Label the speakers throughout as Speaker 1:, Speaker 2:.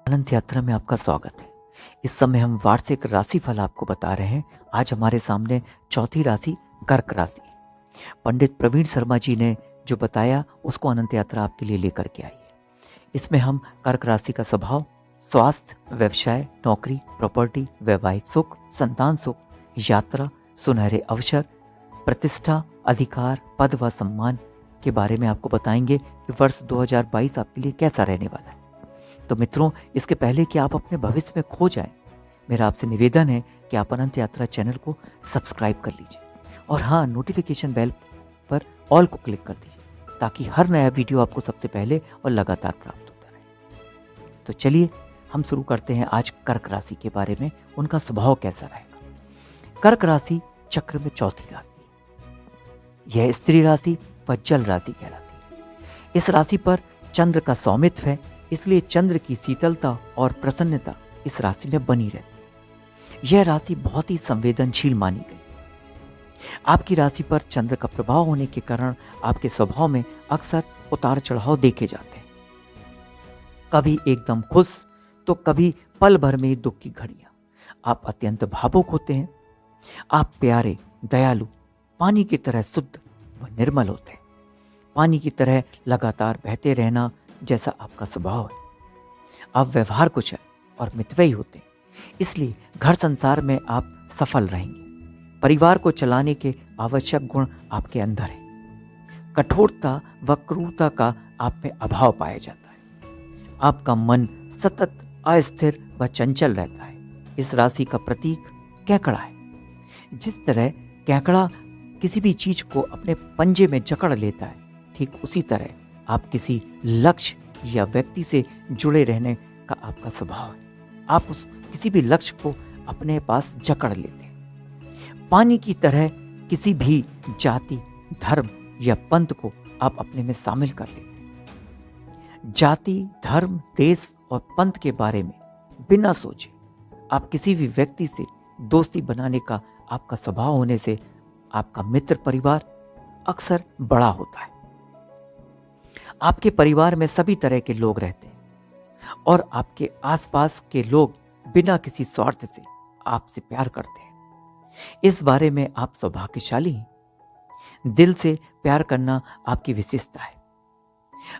Speaker 1: अनंत यात्रा में आपका स्वागत है। इस समय हम वार्षिक राशिफल आपको बता रहे हैं। आज हमारे सामने चौथी राशि कर्क राशि है। पंडित प्रवीण शर्मा जी ने जो बताया उसको अनंत यात्रा आपके लिए लेकर के आई है। इसमें हम कर्क राशि का स्वभाव, स्वास्थ्य, व्यवसाय, नौकरी, प्रॉपर्टी, वैवाहिक सुख, संतान सुख, यात्रा, सुनहरे अवसर, प्रतिष्ठा, अधिकार, पद व सम्मान के बारे में आपको बताएंगे कि वर्ष 2022 आपके लिए कैसा रहने वाला है। तो मित्रों, इसके पहले कि आप अपने भविष्य में खो जाएं, मेरा आपसे निवेदन है कि आप अनंत यात्रा चैनल को सब्सक्राइब कर लीजिए और हाँ, नोटिफिकेशन बेल पर ऑल को क्लिक कर दीजिए ताकि हर नया वीडियो आपको सबसे पहले और लगातार प्राप्त होता रहे। तो चलिए हम शुरू करते हैं आज कर्क राशि के बारे में, उनका स्वभाव कैसा रहेगा। कर्क राशि चक्र में चौथी राशि है। यह स्त्री राशि व जल राशि कहलाती है। इस राशि पर चंद्र का स्वामित्व है, इसलिए चंद्र की शीतलता और प्रसन्नता इस राशि में बनी रहती है। यह राशि बहुत ही संवेदनशील मानी गई। आपकी राशि पर चंद्र का प्रभाव होने के कारण आपके स्वभाव में अक्सर उतार चढ़ाव देखे जाते हैं। कभी एकदम खुश तो कभी पल भर में दुख की घड़ियां। आप अत्यंत भावुक होते हैं। आप प्यारे, दयालु, पानी की तरह शुद्ध व निर्मल होते हैं। पानी की तरह लगातार बहते रहना जैसा आपका स्वभाव है। आप व्यवहार कुशल और मितव्ययी होते हैं, इसलिए घर संसार में आप सफल रहेंगे। परिवार को चलाने के आवश्यक गुण आपके अंदर है। कठोरता व क्रूरता का आप में अभाव पाया जाता है। आपका मन सतत अस्थिर व चंचल रहता है। इस राशि का प्रतीक केकड़ा है। जिस तरह केकड़ा किसी भी चीज को अपने पंजे में जकड़ लेता है, ठीक उसी तरह आप किसी लक्ष्य या व्यक्ति से जुड़े रहने का आपका स्वभाव है। आप उस किसी भी लक्ष्य को अपने पास जकड़ लेते हैं। पानी की तरह किसी भी जाति, धर्म या पंथ को आप अपने में शामिल कर लेते हैं। जाति, धर्म, देश और पंथ के बारे में बिना सोचे आप किसी भी व्यक्ति से दोस्ती बनाने का आपका स्वभाव होने से आपका मित्र परिवार अक्सर बड़ा होता है। आपके परिवार में सभी तरह के लोग रहते हैं और आपके आसपास के लोग बिना किसी स्वार्थ से आपसे प्यार करते हैं। इस बारे में आप सौभाग्यशाली हैं। दिल से प्यार करना आपकी विशेषता है।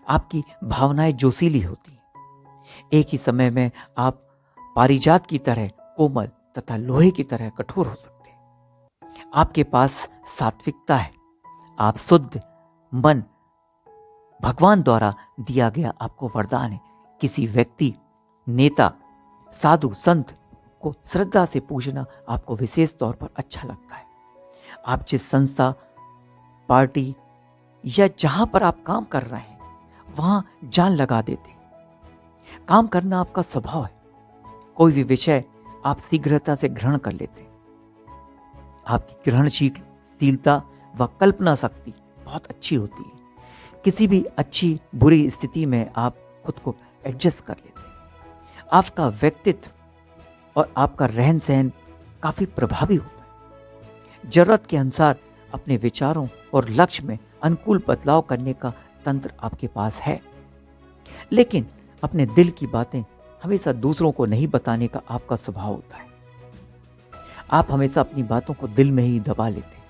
Speaker 1: आपकी भावनाएं जोशीली होती हैं। एक ही समय में आप पारिजात की तरह कोमल तथा लोहे की तरह कठोर हो सकते हैं। आपके पास सात्विकता है। आप शुद्ध मन भगवान द्वारा दिया गया आपको वरदान है। किसी व्यक्ति, नेता, साधु, संत को श्रद्धा से पूजना आपको विशेष तौर पर अच्छा लगता है। आप जिस संस्था, पार्टी या जहां पर आप काम कर रहे हैं वहां जान लगा देते हैं। काम करना आपका स्वभाव है। कोई भी विषय आप शीघ्रता से ग्रहण कर लेते हैं। आपकी ग्रहणशीलता व कल्पना शक्ति बहुत अच्छी होती है। किसी भी अच्छी बुरी स्थिति में आप खुद को एडजस्ट कर लेते हैं। आपका व्यक्तित्व और आपका रहन सहन काफी प्रभावी होता है। जरूरत के अनुसार अपने विचारों और लक्ष्य में अनुकूल बदलाव करने का तंत्र आपके पास है। लेकिन अपने दिल की बातें हमेशा दूसरों को नहीं बताने का आपका स्वभाव होता है। आप हमेशा अपनी बातों को दिल में ही दबा लेते हैं।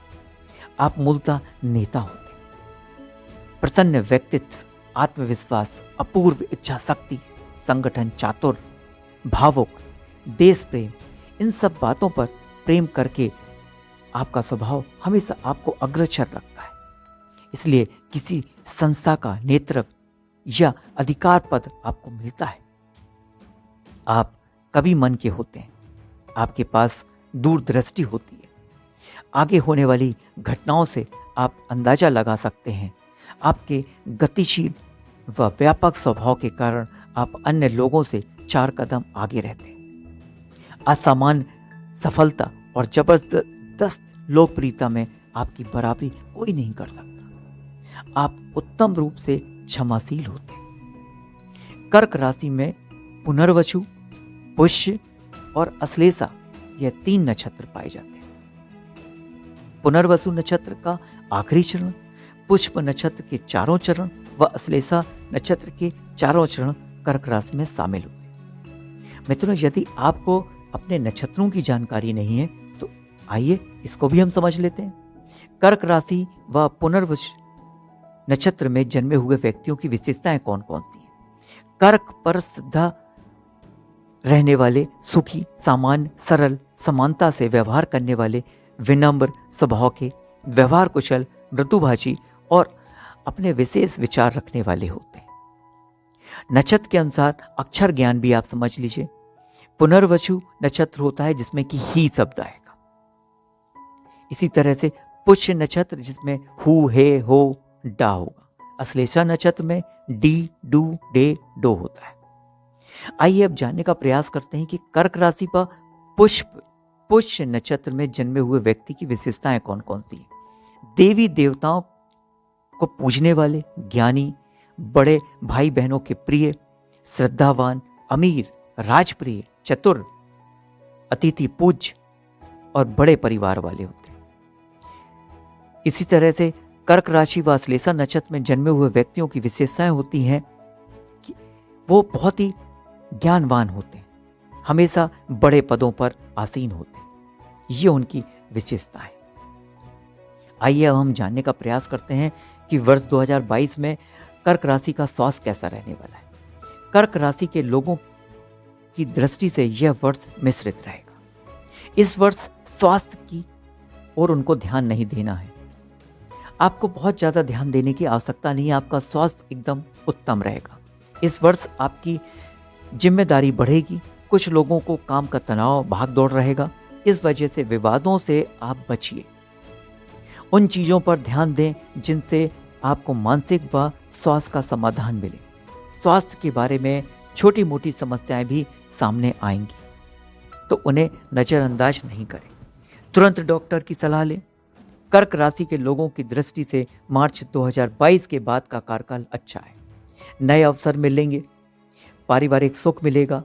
Speaker 1: आप मूलतः नेता होते हैं। प्रसन्न व्यक्तित्व, आत्मविश्वास, अपूर्व इच्छा शक्ति, संगठन चातुर, भावुक, देश प्रेम, इन सब बातों पर प्रेम करके आपका स्वभाव हमेशा आपको अग्रसर रखता है। इसलिए किसी संस्था का नेतृत्व या अधिकार पद आपको मिलता है। आप कवि मन के होते हैं। आपके पास दूरदृष्टि होती है। आगे होने वाली घटनाओं से आप अंदाजा लगा सकते हैं। आपके गतिशील व व्यापक स्वभाव के कारण आप अन्य लोगों से 4 कदम आगे रहते हैं। असामान्य सफलता और जबरदस्त लोकप्रियता में आपकी बराबरी कोई नहीं कर सकता। आप उत्तम रूप से क्षमाशील होते हैं। कर्क राशि में पुनर्वसु, पुष्य और अश्लेषा यह 3 नक्षत्र पाए जाते हैं। पुनर्वसु नक्षत्र का आखिरी चरण, पुष्प नक्षत्र के 4 चरण व अश्लेषा नक्षत्र के 4 चरण कर्क राशि में शामिल होते हैं। मित्रों, यदि आपको अपने नक्षत्रों की जानकारी नहीं है तो आइए इसको भी हम समझ लेते हैं। कर्क राशि व पुनर्वसु नक्षत्र में जन्मे हुए व्यक्तियों की विशेषताएं कौन कौन सी हैं? कर्क पर श्रद्धा रहने वाले, सुखी, सामान्य, सरल, समानता से व्यवहार करने वाले, विनम्र स्वभाव के, व्यवहार कुशल, मृदुभाषी और अपने विशेष विचार रखने वाले होते हैं। नक्षत्र के अनुसार अक्षर ज्ञान भी आप समझ लीजिए। पुनर्वसु नक्षत्र होता है जिसमें कि ही शब्द आएगा। इसी तरह से पुष्य नक्षत्र जिसमें हु, हे, हो, डा होगा। अश्लेषा नक्षत्र में डी, डू, डे, डो होता है। आइए अब जानने का प्रयास करते हैं कि कर्क राशि पर पुष्य नक्षत्र में जन्मे हुए व्यक्ति की विशेषताएं कौन कौन सी हैं। देवी देवताओं को पूजने वाले, ज्ञानी, बड़े भाई बहनों के प्रिय, श्रद्धावान, अमीर, राजप्रिय, चतुर, अतिथि पूज्य और बड़े परिवार वाले होते हैं। इसी तरह से कर्क राशि व अश्लेषा नक्षत्र में जन्मे हुए व्यक्तियों की विशेषताएं होती हैं कि वो बहुत ही ज्ञानवान होते हैं, हमेशा बड़े पदों पर आसीन होते हैं। ये उनकी विशेषता है। आइए अब हम जानने का प्रयास करते हैं कि वर्ष 2022 में कर्क राशि का स्वास्थ्य कैसा रहने वाला है। कर्क राशि के लोगों की दृष्टि से यह वर्ष मिश्रित रहेगा। इस वर्ष स्वास्थ्य की ओर उनको ध्यान नहीं देना है। आपको बहुत ज्यादा ध्यान देने की आवश्यकता नहीं है, आपका स्वास्थ्य एकदम उत्तम रहेगा। इस वर्ष आपकी जिम्मेदारी बढ़ेगी, कुछ लोगों को काम का तनाव, भाग दौड़ रहेगा। इस वजह से विवादों से आप बचिए। उन चीजों पर ध्यान दें जिनसे आपको मानसिक व स्वास्थ्य का समाधान मिले। स्वास्थ्य के बारे में छोटी मोटी समस्याएं भी सामने आएंगी तो उन्हें नजरअंदाज नहीं करें, तुरंत डॉक्टर की सलाह लें। कर्क राशि के लोगों की दृष्टि से मार्च 2022 के बाद का कार्यकाल अच्छा है। नए अवसर मिलेंगे, पारिवारिक सुख मिलेगा।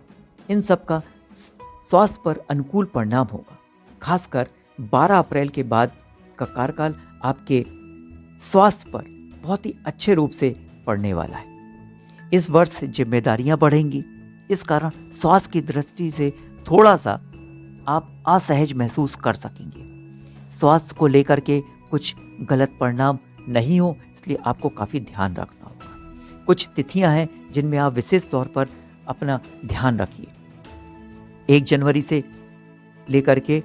Speaker 1: इन सब का स्वास्थ्य पर अनुकूल परिणाम होगा। खासकर 12 अप्रैल के बाद का कार्यकाल आपके स्वास्थ्य पर बहुत ही अच्छे रूप से पड़ने वाला है। इस वर्ष जिम्मेदारियां बढ़ेंगी, इस कारण स्वास्थ्य की दृष्टि से थोड़ा सा आप असहज महसूस कर सकेंगे। स्वास्थ्य को लेकर के कुछ गलत परिणाम नहीं हो, इसलिए आपको काफी ध्यान रखना होगा। कुछ तिथियां हैं जिनमें आप विशेष तौर पर अपना ध्यान रखिए। 1 जनवरी से लेकर के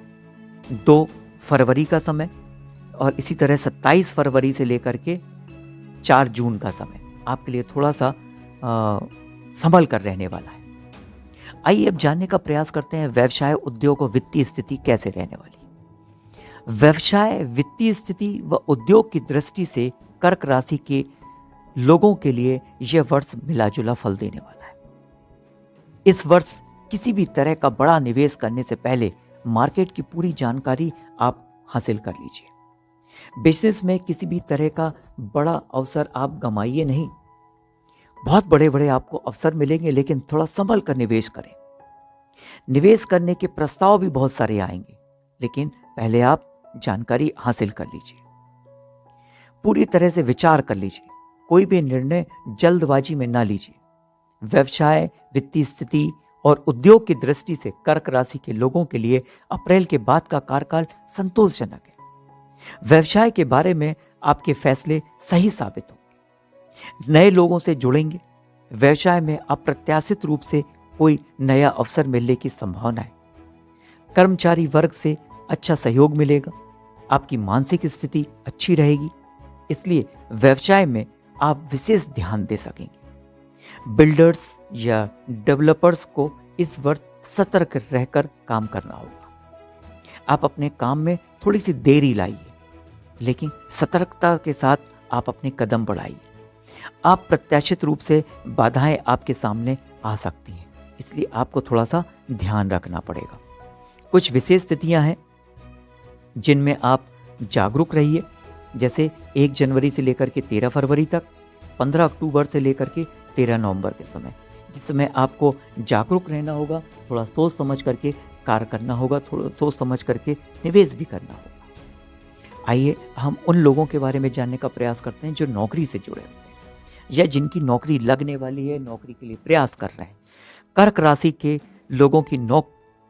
Speaker 1: 2 फरवरी का समय और इसी तरह 27 फरवरी से लेकर के 4 जून का समय आपके लिए थोड़ा सा संभल कर रहने वाला है। आइए अब जानने का प्रयास करते हैं व्यवसाय, उद्योग और वित्तीय स्थिति कैसे रहने वाली है। व्यवसाय, वित्तीय स्थिति व उद्योग की दृष्टि से कर्क राशि के लोगों के लिए यह वर्ष मिलाजुला फल देने वाला है। इस वर्ष किसी भी तरह का बड़ा निवेश करने से पहले मार्केट की पूरी जानकारी आप हासिल कर लीजिए। बिजनेस में किसी भी तरह का बड़ा अवसर आप गंवाइए नहीं। बहुत बड़े बड़े आपको अवसर मिलेंगे, लेकिन थोड़ा संभल कर निवेश करें। निवेश करने के प्रस्ताव भी बहुत सारे आएंगे, लेकिन पहले आप जानकारी हासिल कर लीजिए, पूरी तरह से विचार कर लीजिए। कोई भी निर्णय जल्दबाजी में ना लीजिए। व्यवसाय, वित्तीय स्थिति और उद्योग की दृष्टि से कर्क राशि के लोगों के लिए अप्रैल के बाद का कार्यकाल संतोषजनक है। व्यवसाय के बारे में आपके फैसले सही साबित होंगे। नए लोगों से जुड़ेंगे। व्यवसाय में अप्रत्याशित रूप से कोई नया अवसर मिलने की संभावना है। कर्मचारी वर्ग से अच्छा सहयोग मिलेगा। आपकी मानसिक स्थिति अच्छी रहेगी, इसलिए व्यवसाय में आप विशेष ध्यान दे सकेंगे। बिल्डर्स या डेवलपर्स को इस वर्ष सतर्क रहकर काम करना होगा। आप अपने काम में थोड़ी सी देरी लाइए, लेकिन सतर्कता के साथ आप अपने कदम बढ़ाइए। आप प्रत्याशित रूप से बाधाएं आपके सामने आ सकती हैं, इसलिए आपको थोड़ा सा ध्यान रखना पड़ेगा। कुछ विशेष स्थितियां हैं जिनमें आप जागरूक रहिए, जैसे 1 जनवरी से लेकर के 13 फरवरी तक, 15 अक्टूबर से लेकर के 13 नवंबर के समय, जिस समय आपको जागरूक रहना होगा, थोड़ा सोच समझ करके कार्य करना होगा, थोड़ा सोच समझ करके निवेश भी करना होगा। आइए हम उन लोगों के बारे में जानने का प्रयास करते हैं जो नौकरी से जुड़े हुए हैं या जिनकी नौकरी लगने वाली है, नौकरी के लिए प्रयास कर रहे हैं। कर्क राशि के लोगों की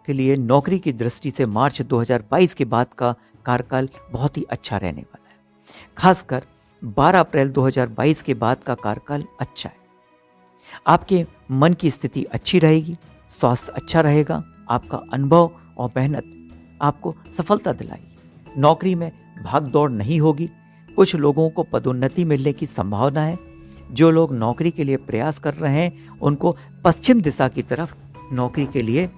Speaker 1: के लिए नौकरी की दृष्टि से मार्च 2022 के बाद का कार्यकाल बहुत ही अच्छा रहने वाला है। खासकर 12 अप्रैल 2022 के बाद का कार्यकाल अच्छा है। आपके मन की स्थिति अच्छी रहेगी, स्वास्थ्य अच्छा रहेगा, आपका अनुभव और मेहनत आपको सफलता दिलाएगी। नौकरी में भाग दौड़ नहीं होगी। कुछ लोगों को पदोन्नति मिलने की संभावना है। जो लोग नौकरी के लिए प्रयास कर रहे हैं उनको पश्चिम दिशा की तरफ नौकरी के लिए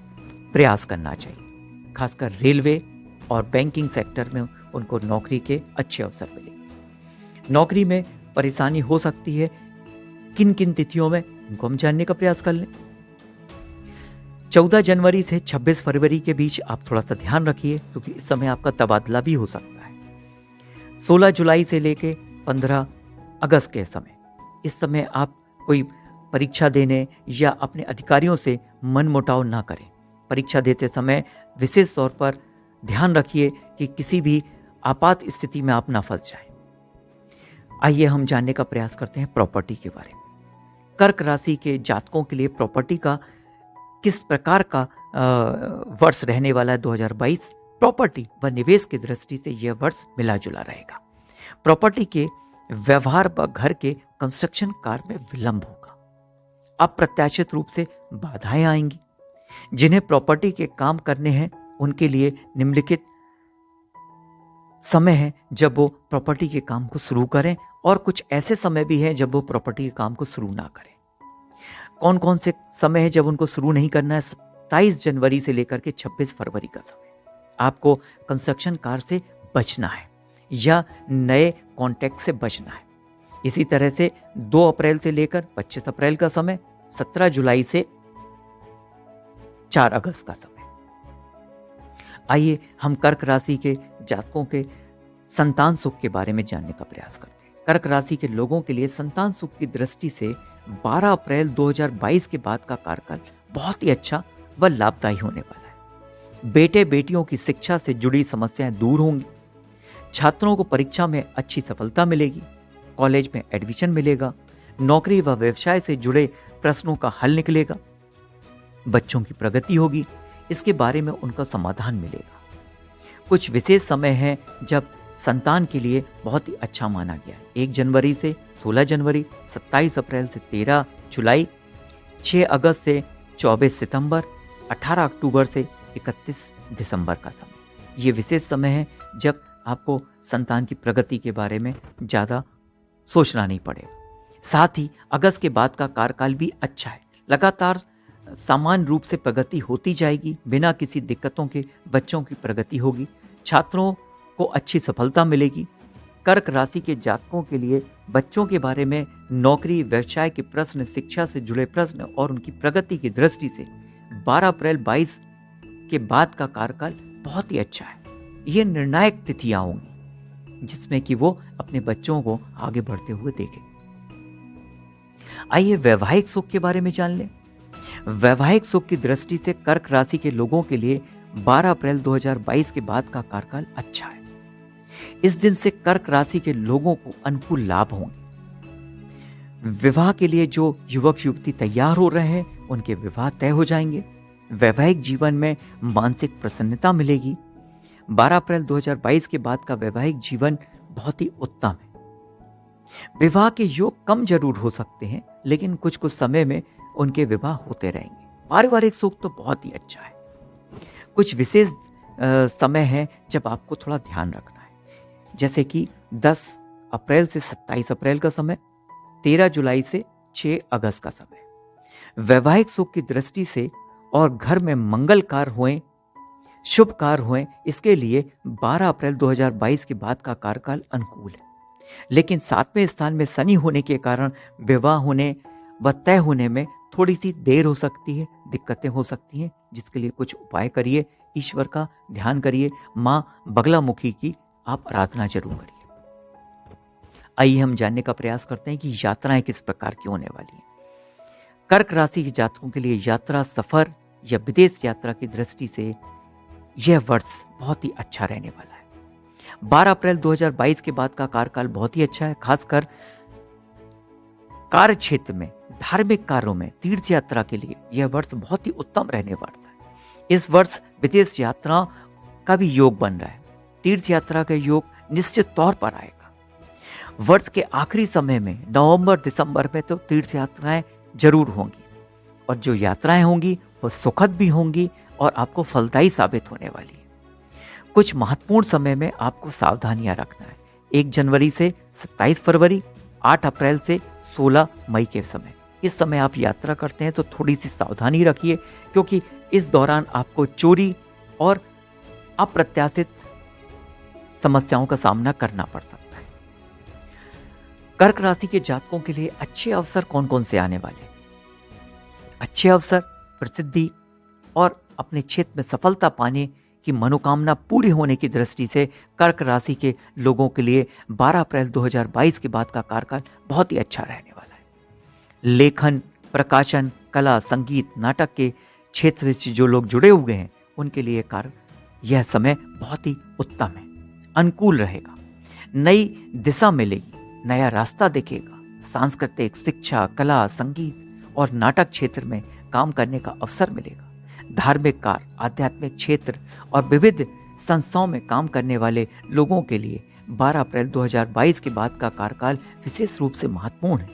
Speaker 1: प्रयास करना चाहिए। खासकर रेलवे और बैंकिंग सेक्टर में उनको नौकरी के अच्छे अवसर मिलेंगे। नौकरी में परेशानी हो सकती है, किन किन तिथियों में, इनको हम जानने का प्रयास कर लें। 14 जनवरी से 26 फरवरी के बीच आप थोड़ा सा ध्यान रखिए, क्योंकि इस समय आपका तबादला भी हो सकता है। 16 जुलाई से लेके 15 अगस्त के समय, इस समय आप कोई परीक्षा देने या अपने अधिकारियों से मनमुटाव ना करें। परीक्षा देते समय विशेष तौर पर ध्यान रखिए कि किसी भी आपात स्थिति में आप ना फंस जाएं। आइए हम जानने का प्रयास करते हैं प्रॉपर्टी के बारे में। कर्क राशि के जातकों के लिए प्रॉपर्टी का किस प्रकार का वर्ष रहने वाला है 2022। प्रॉपर्टी व निवेश की दृष्टि से यह वर्ष मिला जुला रहेगा। प्रॉपर्टी के व्यवहार व घर के कंस्ट्रक्शन कार्य में विलंब होगा। अप्रत्याशित रूप से बाधाएं आएंगी। जिन्हें प्रॉपर्टी के काम करने हैं उनके लिए निम्नलिखित समय है जब वो प्रॉपर्टी के काम को शुरू करें, और कुछ ऐसे समय भी हैं जब वो प्रॉपर्टी के काम को शुरू ना करें। कौन कौन से समय है जब उनको शुरू नहीं करना है? 27 जनवरी से लेकर के 26 फरवरी का समय। आपको कंस्ट्रक्शन कार्य से बचना है या नए कॉन्ट्रैक्ट से बचना है। इसी तरह से 2 अप्रैल से लेकर 25 अप्रैल का समय, 17 जुलाई से 4 अगस्त का समय। आइए हम कर्क राशि के जातकों के संतान सुख के बारे में जानने का प्रयास करते हैं। कर्क राशि के लोगों के लिए संतान सुख की दृष्टि से 12 अप्रैल 2022 के बाद का कार्यकाल बहुत ही अच्छा व लाभदायी होने वाला है। बेटे बेटियों की शिक्षा से जुड़ी समस्याएं दूर होंगी। छात्रों को परीक्षा में अच्छी सफलता मिलेगी। कॉलेज में एडमिशन मिलेगा। नौकरी व व्यवसाय से जुड़े प्रश्नों का हल निकलेगा। बच्चों की प्रगति होगी, इसके बारे में उनका समाधान मिलेगा। कुछ विशेष समय है जब संतान के लिए बहुत ही अच्छा माना गया है। 1 जनवरी से 16 जनवरी, 27 अप्रैल से 13 जुलाई, 6 अगस्त से 24 सितंबर, 18 अक्टूबर से 31 दिसंबर का समय। ये विशेष समय है जब आपको संतान की प्रगति के बारे में ज़्यादा सोचना नहीं पड़ेगा। साथ ही अगस्त के बाद का कार्यकाल भी अच्छा है। लगातार सामान्य रूप से प्रगति होती जाएगी, बिना किसी दिक्कतों के बच्चों की प्रगति होगी। छात्रों को अच्छी सफलता मिलेगी। कर्क राशि के जातकों के लिए बच्चों के बारे में नौकरी, व्यवसाय के प्रश्न, शिक्षा से जुड़े प्रश्न और उनकी प्रगति की दृष्टि से 12 अप्रैल 22 के बाद का कार्यकाल बहुत ही अच्छा है। ये निर्णायक तिथियां होंगी जिसमें कि वो अपने बच्चों को आगे बढ़ते हुए देखें। आइए वैवाहिक सुख के बारे में जान लें। वैवाहिक सुख की दृष्टि से कर्क राशि के लोगों के लिए 12 अप्रैल 2022 के बाद का कार्यकाल अच्छा है। इस दिन से कर्क राशि के लोगों को अनुकूल लाभ होंगे। विवाह के लिए जो युवक युवती तैयार हो रहे हैं उनके विवाह तय हो जाएंगे। वैवाहिक जीवन में मानसिक प्रसन्नता मिलेगी। 12 अप्रैल 2022 के बाद का वैवाहिक जीवन बहुत ही उत्तम है। विवाह के योग कम जरूर हो सकते हैं, लेकिन कुछ कुछ समय में उनके विवाह होते रहेंगे। पारिवारिक सुख तो बहुत ही अच्छा है। कुछ विशेष समय है जब आपको थोड़ा ध्यान रखना है, जैसे कि 10 अप्रैल से 27 अप्रैल का समय, 13 जुलाई से 6 अगस्त का समय। वैवाहिक सुख की दृष्टि से और घर में मंगल कार्य हुए, शुभ कार्य हुए, इसके लिए 12 अप्रैल 2022 के बाद का कार्यकाल अनुकूल है। लेकिन 7वें स्थान में शनि होने के कारण विवाह होने व तय होने में थोड़ी सी देर हो सकती है, दिक्कतें हो सकती हैं, जिसके लिए कुछ उपाय करिए, ईश्वर का ध्यान करिए, माँ बगलामुखी की आप आराधना जरूर करिए। आइए हम जानने का प्रयास करते हैं कि यात्राएं किस प्रकार की होने वाली हैं। कर्क राशि के जातकों के लिए यात्रा, सफर या विदेश यात्रा की दृष्टि से यह वर्ष बहुत ही अच्छा रहने वाला है। 12 अप्रैल 2022 के बाद का कार्यकाल बहुत ही अच्छा है। खासकर कार्य क्षेत्र में धार्मिक कार्यों में तीर्थ यात्रा के लिए यह वर्ष बहुत ही उत्तम रहने वाला है। इस वर्ष विदेश यात्रा का भी योग बन रहा है। तीर्थ यात्रा का योग निश्चित तौर पर आएगा। वर्ष के आखिरी समय में नवंबर दिसंबर में तो तीर्थ यात्राएं जरूर होंगी, और जो यात्राएं होंगी वो सुखद भी होंगी और आपको फलदायी साबित होने वाली है। कुछ महत्वपूर्ण समय में आपको सावधानियां रखना है। 1 जनवरी से 27 फरवरी, 8 अप्रैल से 16 मई के समय, इस समय आप यात्रा करते हैं तो थोड़ी सी सावधानी रखिए, क्योंकि इस दौरान आपको चोरी और अप्रत्याशित समस्याओं का सामना करना पड़ सकता है। कर्क राशि के जातकों के लिए अच्छे अवसर कौन कौन से आने वाले? अच्छे अवसर, प्रसिद्धि और अपने क्षेत्र में सफलता पाने की मनोकामना पूरी होने की दृष्टि से कर्क राशि के लोगों के लिए 12 अप्रैल 2022 के बाद का कार्यकाल बहुत ही अच्छा रहने वाला है। लेखन, प्रकाशन, कला, संगीत, नाटक के क्षेत्र से जो लोग जुड़े हुए हैं उनके लिए यह समय बहुत ही उत्तम है, अनुकूल रहेगा। नई दिशा मिलेगी, नया रास्ता दिखेगा। सांस्कृतिक, शिक्षा, कला, संगीत और नाटक क्षेत्र में काम करने का अवसर मिलेगा। धार्मिक कार्य, आध्यात्मिक क्षेत्र और विविध संस्थाओं में काम करने वाले लोगों के लिए 12 अप्रैल 2022 के बाद का कार्यकाल विशेष रूप से महत्वपूर्ण है।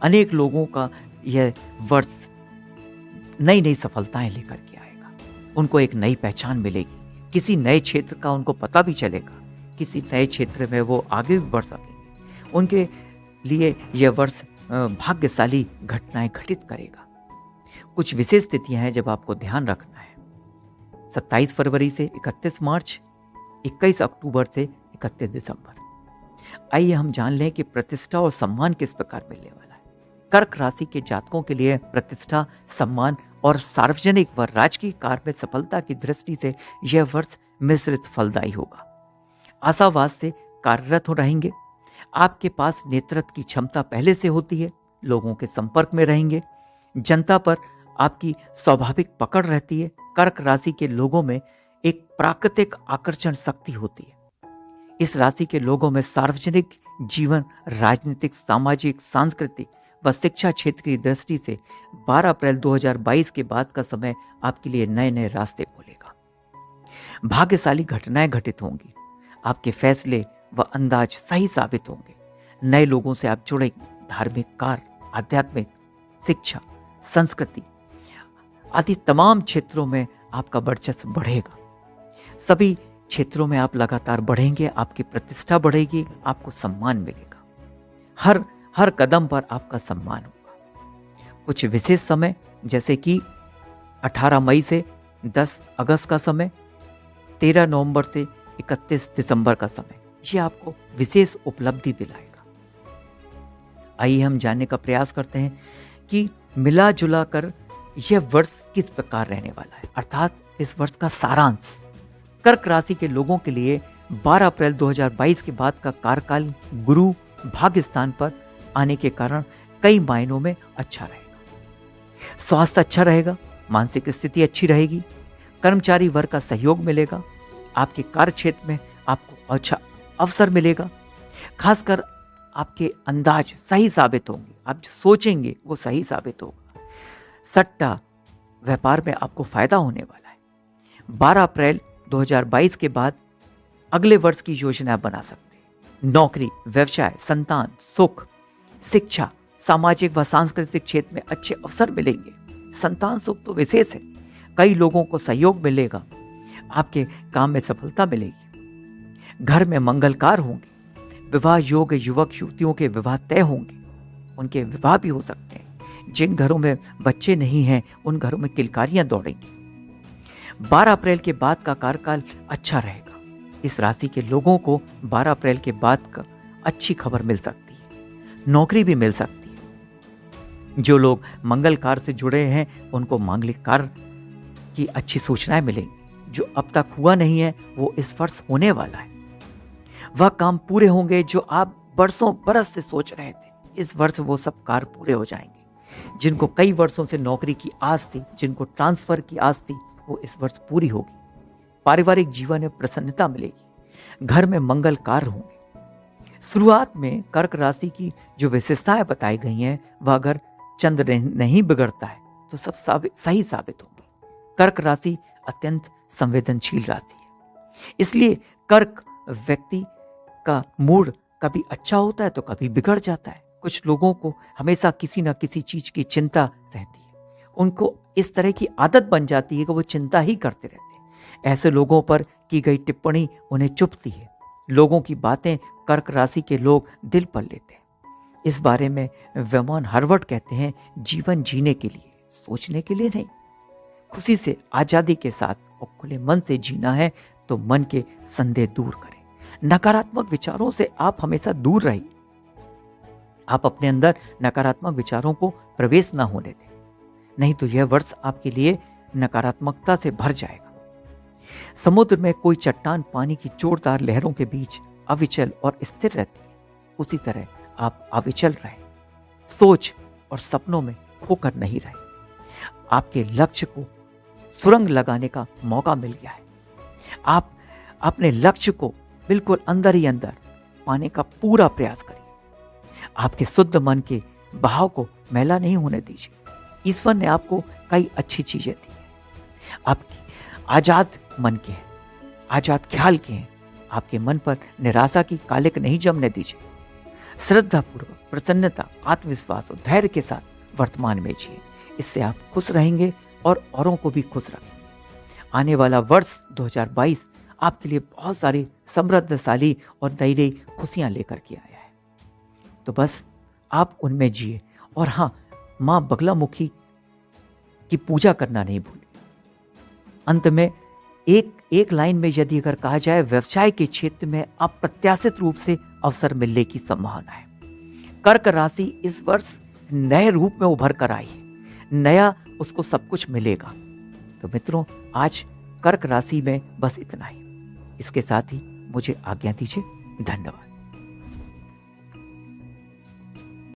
Speaker 1: अनेक लोगों का यह वर्ष नई नई सफलताएं लेकर के आएगा। उनको एक नई पहचान मिलेगी, किसी नए क्षेत्र का उनको पता भी चलेगा, किसी नए क्षेत्र में वो आगे भी बढ़ सकेंगे। उनके लिए यह वर्ष भाग्यशाली घटनाएं घटित करेगा। कुछ विशेष स्थितियां हैं जब आपको ध्यान रखना है। 27 फरवरी से 31 मार्च, 21 अक्टूबर से 31 दिसंबर। आइए हम जान लें कि प्रतिष्ठा और सम्मान किस प्रकार मिलने वाला है। कर्क राशि के जातकों के लिए प्रतिष्ठा, सम्मान और सार्वजनिक व राजकीय कार्य में सफलता की दृष्टि से यह वर्ष मिश्रित फलदायी होगा। आशावाद से कार्यरत हो रहेंगे। आपके पास नेतृत्व की क्षमता पहले से होती है। लोगों के संपर्क में रहेंगे। जनता पर आपकी स्वाभाविक पकड़ रहती है। कर्क राशि के लोगों में एक प्राकृतिक आकर्षण शक्ति होती है। इस राशि के लोगों में सार्वजनिक जीवन, राजनीतिक, सामाजिक, सांस्कृतिक व शिक्षा क्षेत्र की दृष्टि से 12 अप्रैल 2022 के बाद का समय आपके लिए नए नए रास्ते खोलेगा। भाग्यशाली घटनाएं घटित होंगी। आपके फैसले व अंदाज सही साबित होंगे। नए लोगों से आप जुड़ेंगे। धार्मिक कार्य, आध्यात्मिक, शिक्षा, संस्कृति आदि तमाम क्षेत्रों में आपका वर्चस्व बढ़ेगा। सभी क्षेत्रों में आप लगातार बढ़ेंगे, आपकी प्रतिष्ठा बढ़ेगी, आपको सम्मान मिलेगा। हर कदम पर आपका सम्मान होगा। कुछ विशेष समय जैसे कि 18 मई से 10 अगस्त का समय, 13 नवंबर से 31 दिसंबर का समय, ये आपको विशेष उपलब्धि दिलाएगा। आइए हम जानने का प्रयास करते हैं कि मिला जुला कर यह वर्ष किस प्रकार रहने वाला है, अर्थात इस वर्ष का सारांश। कर्क राशि के लोगों के लिए 12 अप्रैल 2022 के बाद का कार्यकाल गुरु भाग्य स्थान पर आने के कारण कई मायनों में अच्छा रहेगा। स्वास्थ्य अच्छा रहेगा, मानसिक स्थिति अच्छी रहेगी, कर्मचारी वर्ग का सहयोग मिलेगा, आपके कार्य क्षेत्र में आपको अच्छा अवसर मिलेगा। खासकर आपके अंदाज सही साबित होंगे, आप जो सोचेंगे वो सही साबित होगा। सट्टा व्यापार में आपको फायदा होने वाला है। 12 अप्रैल 2022 के बाद अगले वर्ष की योजना बना सकते हैं। नौकरी, व्यवसाय, संतान, सुख, शिक्षा, सामाजिक व सांस्कृतिक क्षेत्र में अच्छे अवसर मिलेंगे। संतान सुख तो विशेष है। कई लोगों को सहयोग मिलेगा, आपके काम में सफलता मिलेगी। घर में मंगल कार्य होंगे। विवाह योग्य युवक युवतियों के विवाह तय होंगे, उनके विवाह भी हो सकते हैं। जिन घरों में बच्चे नहीं हैं उन घरों में किलकारियां दौड़ेंगी। 12 अप्रैल के बाद का कार्यकाल अच्छा रहेगा। इस राशि के लोगों को 12 अप्रैल के बाद का अच्छी खबर मिल सकती है, नौकरी भी मिल सकती है। जो लोग मंगल कार्य से जुड़े हैं उनको मांगलिक कार्य की अच्छी सूचनाएं मिलेंगी। जो अब तक हुआ नहीं है वो इस वर्ष होने वाला है। वह काम पूरे होंगे जो आप बरसों बरस से सोच रहे थे। इस वर्ष वो सब कार्य पूरे हो जाएंगे। जिनको कई वर्षों से नौकरी की आस थी, जिनको ट्रांसफर की आस थी, वो इस वर्ष पूरी होगी। पारिवारिक जीवन में प्रसन्नता मिलेगी। घर में मंगल कार्य होंगे। शुरुआत में कर्क राशि की जो विशेषताएं बताई गई हैं वह अगर चंद्र नहीं बिगड़ता है तो सब सही साबित होंगे। कर्क राशि अत्यंत संवेदनशील राशि है, इसलिए कर्क व्यक्ति का मूड कभी अच्छा होता है तो कभी बिगड़ जाता है। कुछ लोगों को हमेशा किसी ना किसी चीज की चिंता रहती है, उनको इस तरह की आदत बन जाती है कि वो चिंता ही करते रहते हैं। ऐसे लोगों पर की गई टिप्पणी उन्हें चुभती है। लोगों की बातें कर्क राशि के लोग दिल पर लेते हैं। इस बारे में वेमॉन हर्वर्ड कहते हैं, जीवन जीने के लिए, सोचने के लिए नहीं, खुशी से, आजादी के साथ और खुले मन से जीना है तो मन के संदेह दूर करें। नकारात्मक विचारों से आप हमेशा दूर रहिए। आप अपने अंदर नकारात्मक विचारों को प्रवेश ना होने दें, नहीं तो यह वर्ष आपके लिए नकारात्मकता से भर जाएगा। समुद्र में कोई चट्टान पानी की जोरदार लहरों के बीच अविचल और स्थिर रहती है, उसी तरह आप अविचल रहे, सोच और सपनों में खोकर नहीं रहे। आपके लक्ष्य को सुरंग लगाने का मौका मिल गया है। आप अपने लक्ष्य को बिल्कुल अंदर ही अंदर पाने का पूरा प्रयास करिए। आपके शुद्ध मन के बहाव को मैला नहीं होने दीजिए। ईश्वर ने आपको कई अच्छी चीजें दी है, आपकी आजाद मन के हैं, आजाद ख्याल के हैं। आपके मन पर निराशा की कालिक नहीं जमने दीजिए। श्रद्धापूर्वक, प्रसन्नता, आत्मविश्वास और धैर्य के साथ वर्तमान में जिए। इससे आप खुश रहेंगे और औरों को भी खुश रखें। आने वाला वर्ष 2022 आपके लिए बहुत सारी समृद्धशाली और नई खुशियां लेकर के आया है, तो बस आप उनमें जिए। और हाँ, माँ बगलामुखी की पूजा करना नहीं भूलें। अंत में एक लाइन में यदि अगर कहा जाए, व्यवसाय के क्षेत्र में अप्रत्याशित रूप से अवसर मिलने की संभावना है। कर्क राशि इस वर्ष नए रूप में उभर कर आई है, नया उसको सब कुछ मिलेगा। तो मित्रों, आज कर्क राशि में बस इतना ही। इसके साथ ही मुझे आज्ञा दीजिए। धन्यवाद।